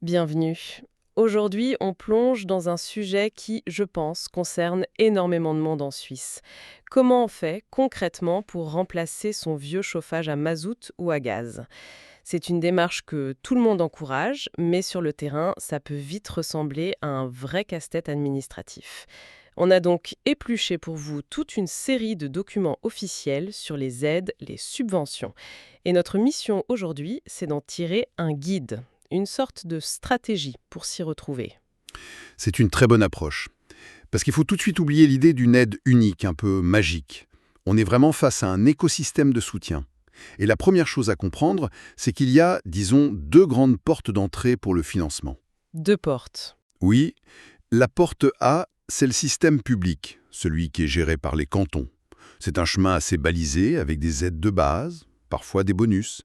Bienvenue. Aujourd'hui, on plonge dans un sujet qui, je pense, concerne énormément de monde en Suisse. Comment on fait concrètement pour remplacer son vieux chauffage à mazout ou à gaz? C'est une démarche que tout le monde encourage, mais sur le terrain, ça peut vite ressembler à un vrai casse-tête administratif. On a donc épluché pour vous toute une série de documents officiels sur les aides, les subventions. Et notre mission aujourd'hui, c'est d'en tirer un guide, une sorte de stratégie pour s'y retrouver. C'est une très bonne approche. Parce qu'il faut tout de suite oublier l'idée d'une aide unique, un peu magique. On est vraiment face à un écosystème de soutien. Et la première chose à comprendre, c'est qu'il y a, disons, deux grandes portes d'entrée pour le financement. Deux portes. Oui, la porte A, c'est le système public, celui qui est géré par les cantons. C'est un chemin assez balisé, avec des aides de base, parfois des bonus.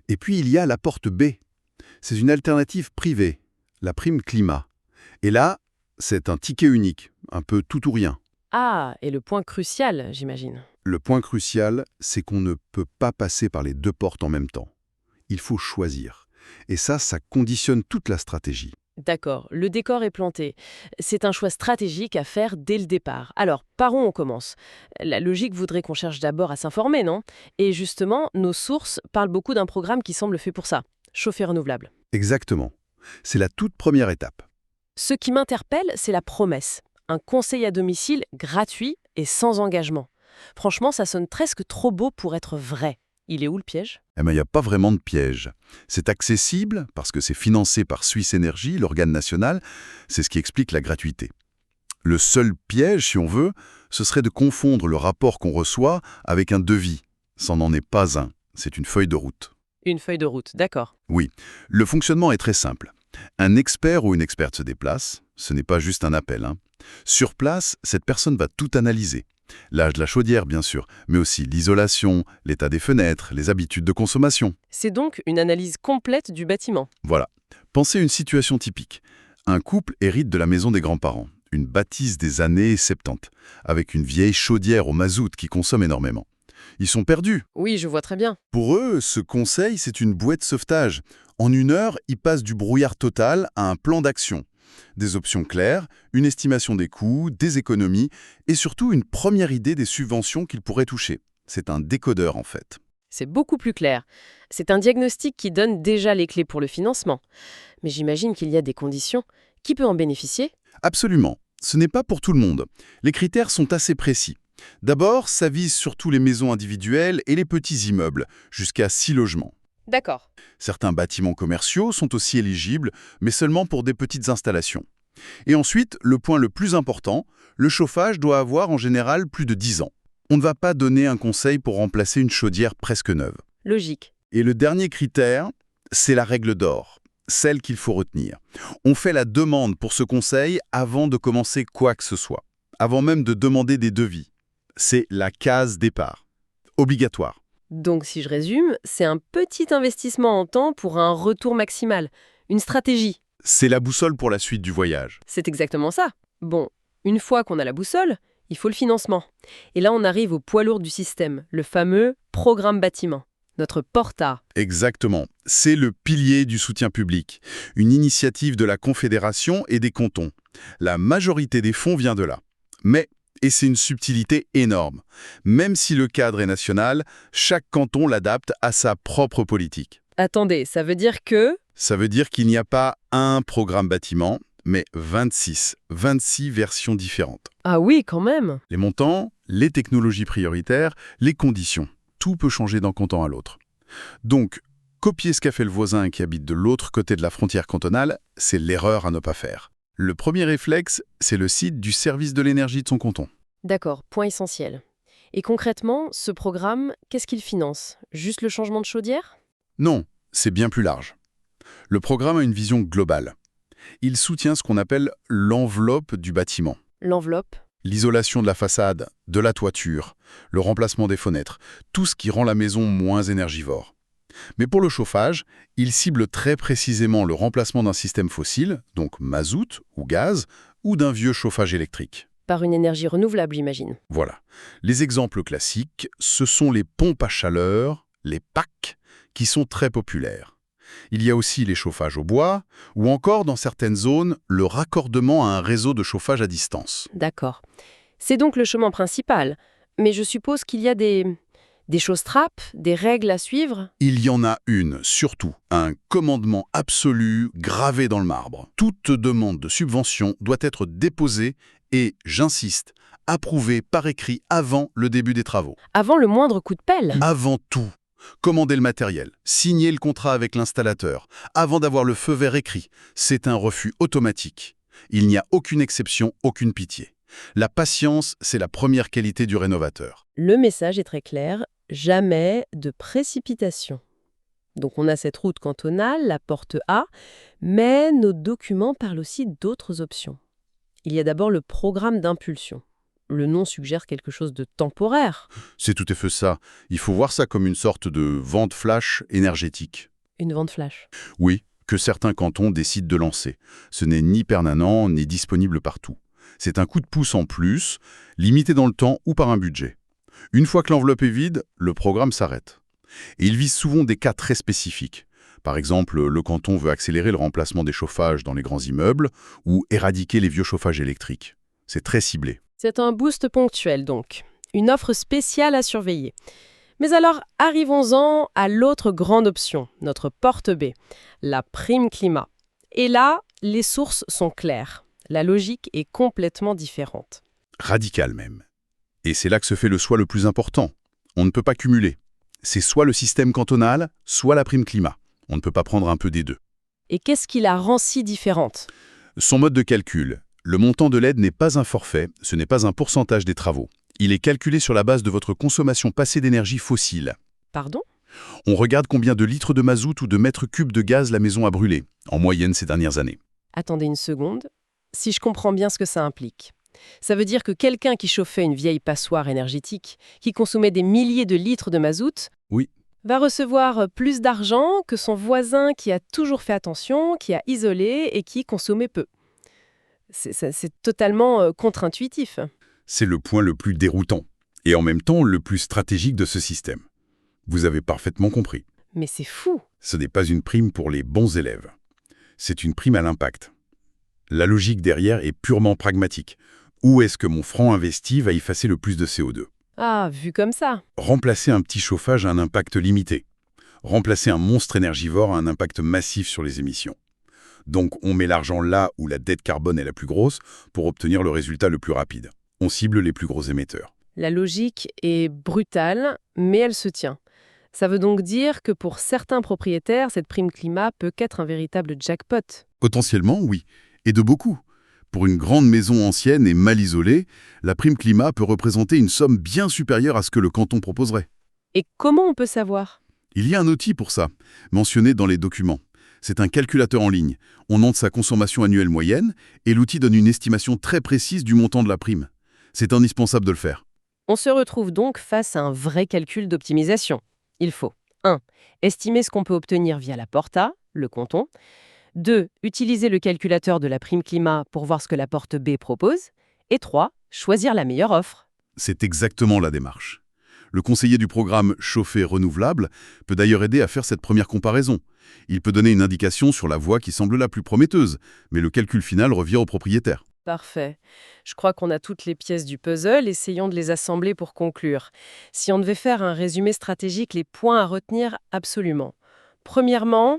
Et puis il y a la porte B. C'est une alternative privée, la prime climat. Et là, c'est un ticket unique, un peu tout ou rien. Ah, et le point crucial, j'imagine. Le point crucial, c'est qu'on ne peut pas passer par les deux portes en même temps. Il faut choisir. Et ça conditionne toute la stratégie. D'accord, le décor est planté. C'est un choix stratégique à faire dès le départ. Alors, par où on commence? La logique voudrait qu'on cherche d'abord à s'informer, non? Et justement, nos sources parlent beaucoup d'un programme qui semble fait pour ça. Chauffer renouvelable. Exactement. C'est la toute première étape. Ce qui m'interpelle, c'est la promesse. Un conseil à domicile gratuit et sans engagement. Franchement, ça sonne presque trop beau pour être vrai. Il est où le piège? Eh bien, il n'y a pas vraiment de piège. C'est accessible parce que c'est financé par Suisse Énergie, l'organe national. C'est ce qui explique la gratuité. Le seul piège, si on veut, ce serait de confondre le rapport qu'on reçoit avec un devis. Ça n'en est pas un. C'est une feuille de route. Une feuille de route, d'accord. Oui, le fonctionnement est très simple. Un expert ou une experte se déplace, ce n'est pas juste un appel. Sur place, cette personne va tout analyser. L'âge de la chaudière, bien sûr, mais aussi l'isolation, l'état des fenêtres, les habitudes de consommation. C'est donc une analyse complète du bâtiment. Voilà. Pensez à une situation typique. Un couple hérite de la maison des grands-parents, une bâtisse des années 70, avec une vieille chaudière au mazout qui consomme énormément. Ils sont perdus. Oui, je vois très bien. Pour eux, ce conseil, c'est une bouée de sauvetage. En 1 heure, ils passent du brouillard total à un plan d'action. Des options claires, une estimation des coûts, des économies et surtout une première idée des subventions qu'ils pourraient toucher. C'est un décodeur en fait. C'est beaucoup plus clair. C'est un diagnostic qui donne déjà les clés pour le financement. Mais j'imagine qu'il y a des conditions. Qui peut en bénéficier? Absolument. Ce n'est pas pour tout le monde. Les critères sont assez précis. D'abord, ça vise surtout les maisons individuelles et les petits immeubles, jusqu'à 6 logements. D'accord. Certains bâtiments commerciaux sont aussi éligibles, mais seulement pour des petites installations. Et ensuite, le point le plus important, le chauffage doit avoir en général plus de 10 ans. On ne va pas donner un conseil pour remplacer une chaudière presque neuve. Logique. Et le dernier critère, c'est la règle d'or, celle qu'il faut retenir. On fait la demande pour ce conseil avant de commencer quoi que ce soit, avant même de demander des devis. C'est la case départ. Obligatoire. Donc, si je résume, c'est un petit investissement en temps pour un retour maximal. Une stratégie. C'est la boussole pour la suite du voyage. C'est exactement ça. Bon, une fois qu'on a la boussole, il faut le financement. Et là, on arrive au poids lourd du système, le fameux programme bâtiment. Notre porta. Exactement. C'est le pilier du soutien public. Une initiative de la Confédération et des cantons. La majorité des fonds vient de là. Mais, et c'est une subtilité énorme, même si le cadre est national, chaque canton l'adapte à sa propre politique. Attendez, ça veut dire que... Ça veut dire qu'il n'y a pas un programme bâtiment, mais 26 versions différentes. Ah oui, quand même. Les montants, les technologies prioritaires, les conditions. Tout peut changer d'un canton à l'autre. Donc, copier ce qu'a fait le voisin qui habite de l'autre côté de la frontière cantonale, c'est l'erreur à ne pas faire. Le premier réflexe, c'est le site du service de l'énergie de son canton. D'accord, point essentiel. Et concrètement, ce programme, qu'est-ce qu'il finance? Juste le changement de chaudière? Non, c'est bien plus large. Le programme a une vision globale. Il soutient ce qu'on appelle l'enveloppe du bâtiment. L'enveloppe? L'isolation de la façade, de la toiture, le remplacement des fenêtres, tout ce qui rend la maison moins énergivore. Mais pour le chauffage, il cible très précisément le remplacement d'un système fossile, donc mazout ou gaz, ou d'un vieux chauffage électrique. Par une énergie renouvelable, j'imagine. Voilà. Les exemples classiques, ce sont les pompes à chaleur, les PAC, qui sont très populaires. Il y a aussi les chauffages au bois, ou encore, dans certaines zones, le raccordement à un réseau de chauffage à distance. D'accord. C'est donc le chemin principal. Mais je suppose qu'il y a des choses-trappes, des règles à suivre? Il y en a une, surtout, un commandement absolu gravé dans le marbre. Toute demande de subvention doit être déposée et, j'insiste, approuvée par écrit avant le début des travaux. Avant le moindre coup de pelle? Avant tout, commander le matériel, signer le contrat avec l'installateur, avant d'avoir le feu vert écrit, c'est un refus automatique. Il n'y a aucune exception, aucune pitié. La patience, c'est la première qualité du rénovateur. Le message est très clair, jamais de précipitation. Donc on a cette route cantonale, la porte A, mais nos documents parlent aussi d'autres options. Il y a d'abord le programme d'impulsion. Le nom suggère quelque chose de temporaire. C'est tout à fait ça. Il faut voir ça comme une sorte de vente flash énergétique. Une vente flash. Oui, que certains cantons décident de lancer. Ce n'est ni permanent, ni disponible partout. C'est un coup de pouce en plus, limité dans le temps ou par un budget. Une fois que l'enveloppe est vide, le programme s'arrête. Et il vise souvent des cas très spécifiques. Par exemple, le canton veut accélérer le remplacement des chauffages dans les grands immeubles ou éradiquer les vieux chauffages électriques. C'est très ciblé. C'est un boost ponctuel donc. Une offre spéciale à surveiller. Mais alors, arrivons-en à l'autre grande option, notre porte B, la prime climat. Et là, les sources sont claires. La logique est complètement différente. Radical même. Et c'est là que se fait le choix le plus important. On ne peut pas cumuler. C'est soit le système cantonal, soit la prime climat. On ne peut pas prendre un peu des deux. Et qu'est-ce qui la rend si différente? Son mode de calcul. Le montant de l'aide n'est pas un forfait, ce n'est pas un pourcentage des travaux. Il est calculé sur la base de votre consommation passée d'énergie fossile. Pardon? On regarde combien de litres de mazout ou de mètres cubes de gaz la maison a brûlé, en moyenne ces dernières années. Attendez une seconde. Si je comprends bien ce que ça implique. Ça veut dire que quelqu'un qui chauffait une vieille passoire énergétique, qui consommait des milliers de litres de mazout, Oui. va recevoir plus d'argent que son voisin qui a toujours fait attention, qui a isolé et qui consommait peu. C'est totalement contre-intuitif. C'est le point le plus déroutant, et en même temps le plus stratégique de ce système. Vous avez parfaitement compris. Mais c'est fou. Ce n'est pas une prime pour les bons élèves. C'est une prime à l'impact. La logique derrière est purement pragmatique. Où est-ce que mon franc investi va effacer le plus de CO2 ? Ah, vu comme ça. Remplacer un petit chauffage à un impact limité. Remplacer un monstre énergivore à un impact massif sur les émissions. Donc on met l'argent là où la dette carbone est la plus grosse pour obtenir le résultat le plus rapide. On cible les plus gros émetteurs. La logique est brutale, mais elle se tient. Ça veut donc dire que pour certains propriétaires, cette prime climat peut qu'être un véritable jackpot. Potentiellement, oui. Et de beaucoup. Pour une grande maison ancienne et mal isolée, la prime climat peut représenter une somme bien supérieure à ce que le canton proposerait. Et comment on peut savoir? Il y a un outil pour ça, mentionné dans les documents. C'est un calculateur en ligne. On note sa consommation annuelle moyenne et l'outil donne une estimation très précise du montant de la prime. C'est indispensable de le faire. On se retrouve donc face à un vrai calcul d'optimisation. Il faut 1. Estimer ce qu'on peut obtenir via la porta, le canton. 2. Utiliser le calculateur de la prime climat pour voir ce que la porte B propose. Et 3. Choisir la meilleure offre. C'est exactement la démarche. Le conseiller du programme Chauffer renouvelable peut d'ailleurs aider à faire cette première comparaison. Il peut donner une indication sur la voie qui semble la plus prometteuse, mais le calcul final revient au propriétaire. Parfait. Je crois qu'on a toutes les pièces du puzzle, essayons de les assembler pour conclure. Si on devait faire un résumé stratégique, les points à retenir absolument. Premièrement,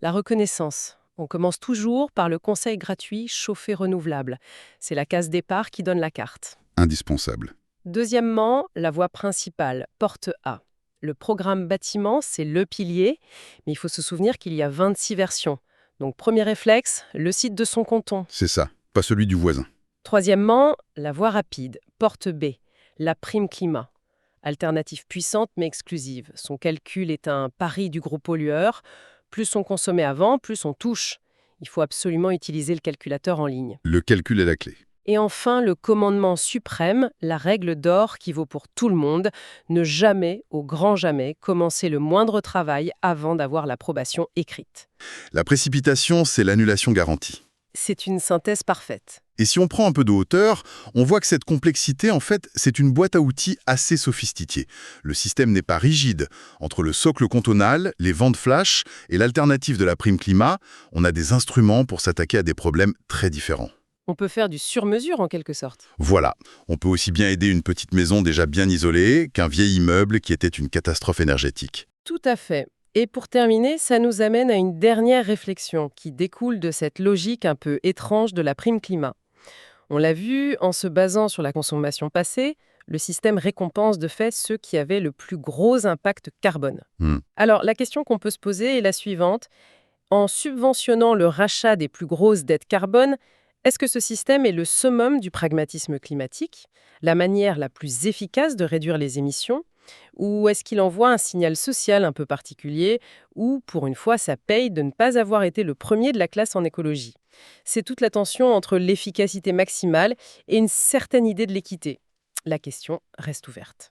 la reconnaissance. On commence toujours par le conseil gratuit Chauffer renouvelable. C'est la case départ qui donne la carte. Indispensable. Deuxièmement, la voie principale, porte A. Le programme bâtiment, c'est le pilier, mais il faut se souvenir qu'il y a 26 versions. Donc premier réflexe, le site de son canton. C'est ça, pas celui du voisin. Troisièmement, la voie rapide, porte B, la prime climat. Alternative puissante mais exclusive. Son calcul est un pari du gros pollueur. Plus on consommait avant, plus on touche. Il faut absolument utiliser le calculateur en ligne. Le calcul est la clé. Et enfin, le commandement suprême, la règle d'or qui vaut pour tout le monde, ne jamais, au grand jamais, commencer le moindre travail avant d'avoir l'approbation écrite. La précipitation, c'est l'annulation garantie. C'est une synthèse parfaite. Et si on prend un peu de hauteur, on voit que cette complexité, en fait, c'est une boîte à outils assez sophistiquée. Le système n'est pas rigide. Entre le socle cantonal, les ventes flash et l'alternative de la prime climat, on a des instruments pour s'attaquer à des problèmes très différents. On peut faire du sur-mesure en quelque sorte. Voilà, on peut aussi bien aider une petite maison déjà bien isolée qu'un vieil immeuble qui était une catastrophe énergétique. Tout à fait. Et pour terminer, ça nous amène à une dernière réflexion qui découle de cette logique un peu étrange de la prime climat. On l'a vu, en se basant sur la consommation passée, le système récompense de fait ceux qui avaient le plus gros impact carbone. Hmm. Alors, la question qu'on peut se poser est la suivante. En subventionnant le rachat des plus grosses dettes carbone, est-ce que ce système est le summum du pragmatisme climatique, la manière la plus efficace de réduire les émissions, ou est-ce qu'il envoie un signal social un peu particulier, ou pour une fois ça paye de ne pas avoir été le premier de la classe en écologie? C'est toute la tension entre l'efficacité maximale et une certaine idée de l'équité. La question reste ouverte.